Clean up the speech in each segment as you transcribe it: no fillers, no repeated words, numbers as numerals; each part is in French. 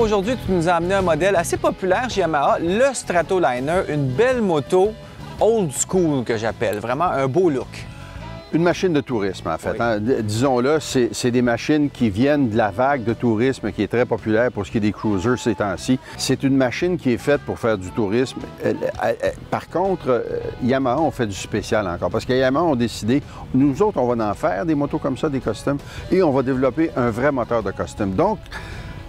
aujourd'hui, tu nous as amené un modèle assez populaire chez Yamaha, le Stratoliner, une belle moto old school que j'appelle, vraiment un beau look. Une machine de tourisme, en fait. Oui. Hein? Disons-le, c'est des machines qui viennent de la vague de tourisme qui est très populaire pour ce qui est des cruisers ces temps-ci. C'est une machine qui est faite pour faire du tourisme. Par contre, Yamaha ont fait du spécial encore, parce que Yamaha ont décidé, nous autres, on va en faire des motos comme ça, des customs, et on va développer un vrai moteur de custom. Donc,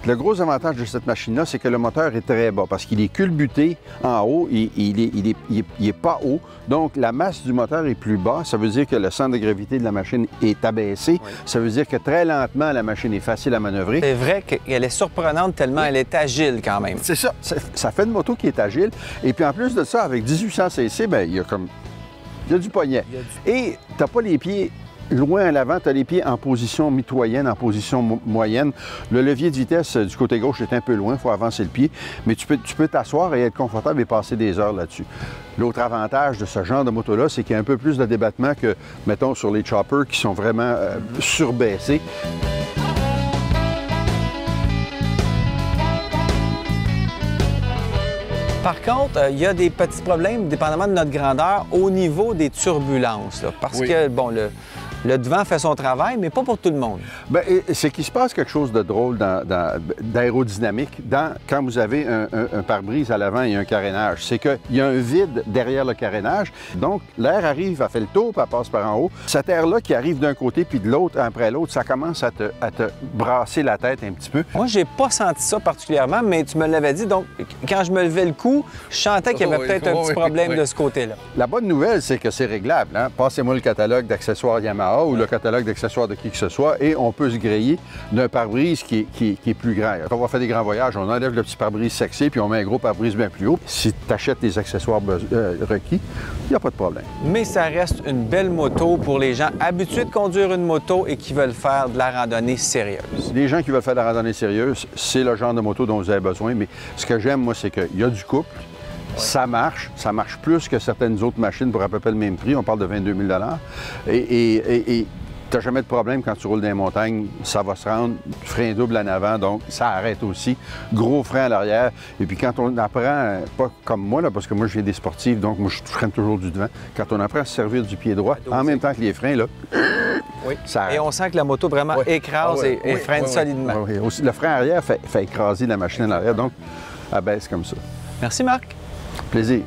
le gros avantage de cette machine-là, c'est que le moteur est très bas parce qu'il est culbuté en haut, il est pas haut. Donc, la masse du moteur est plus bas. Ça veut dire que le centre de gravité de la machine est abaissé. Oui. Ça veut dire que très lentement, la machine est facile à manœuvrer. C'est vrai qu'elle est surprenante tellement elle est agile quand même. C'est ça. Ça fait une moto qui est agile. Et puis, en plus de ça, avec 1800 cc, bien, il y a du poignet. Et tu n'as pas les pieds loin à l'avant, tu as les pieds en position mitoyenne, en position moyenne. Le levier de vitesse du côté gauche est un peu loin, il faut avancer le pied, mais tu peux t'asseoir et être confortable et passer des heures là-dessus. L'autre avantage de ce genre de moto-là, c'est qu'il y a un peu plus de débattement que, mettons, sur les choppers qui sont vraiment surbaissés. Par contre, il y a des petits problèmes, dépendamment de notre grandeur, au niveau des turbulences. Là, parce que, bon, le devant fait son travail, mais pas pour tout le monde. Bien, c'est qu'il se passe quelque chose de drôle d'aérodynamique quand vous avez un pare-brise à l'avant et un carénage. C'est qu'il y a un vide derrière le carénage. Donc, l'air arrive, elle fait le tour, puis elle passe par en haut. Cette air-là qui arrive d'un côté puis de l'autre, après l'autre, ça commence à te brasser la tête un petit peu. Moi, j'ai pas senti ça particulièrement, mais tu me l'avais dit. Donc, quand je me levais le cou, je sentais qu'il y avait peut-être un petit problème de ce côté-là. La bonne nouvelle, c'est que c'est réglable. Hein? Passez-moi le catalogue d'accessoires Yamaha ou le catalogue d'accessoires de qui que ce soit et on peut se griller d'un pare-brise qui est plus grand. Quand on va faire des grands voyages, on enlève le petit pare-brise sexy puis on met un gros pare-brise bien plus haut. Si tu achètes les accessoires requis, il n'y a pas de problème. Mais ça reste une belle moto pour les gens habitués de conduire une moto et qui veulent faire de la randonnée sérieuse. Les gens qui veulent faire de la randonnée sérieuse, c'est le genre de moto dont vous avez besoin. Mais ce que j'aime, moi, c'est qu'il y a du couple. Ça marche plus que certaines autres machines pour à peu près le même prix. On parle de 22 000 et tu n'as jamais de problème quand tu roules dans les montagnes. Ça va se rendre, frein double en avant, donc ça arrête aussi. Gros frein à l'arrière. Et puis quand on apprend, pas comme moi, là, parce que moi, j'ai des sportifs, donc moi, je freine toujours du devant. Quand on apprend à se servir du pied droit, en même temps que les freins, là, ça arrête. Et on sent que la moto vraiment écrase et freine solidement. Aussi, le frein arrière fait écraser la machine à l'arrière, donc elle baisse comme ça. Merci, Marc. Plaisir.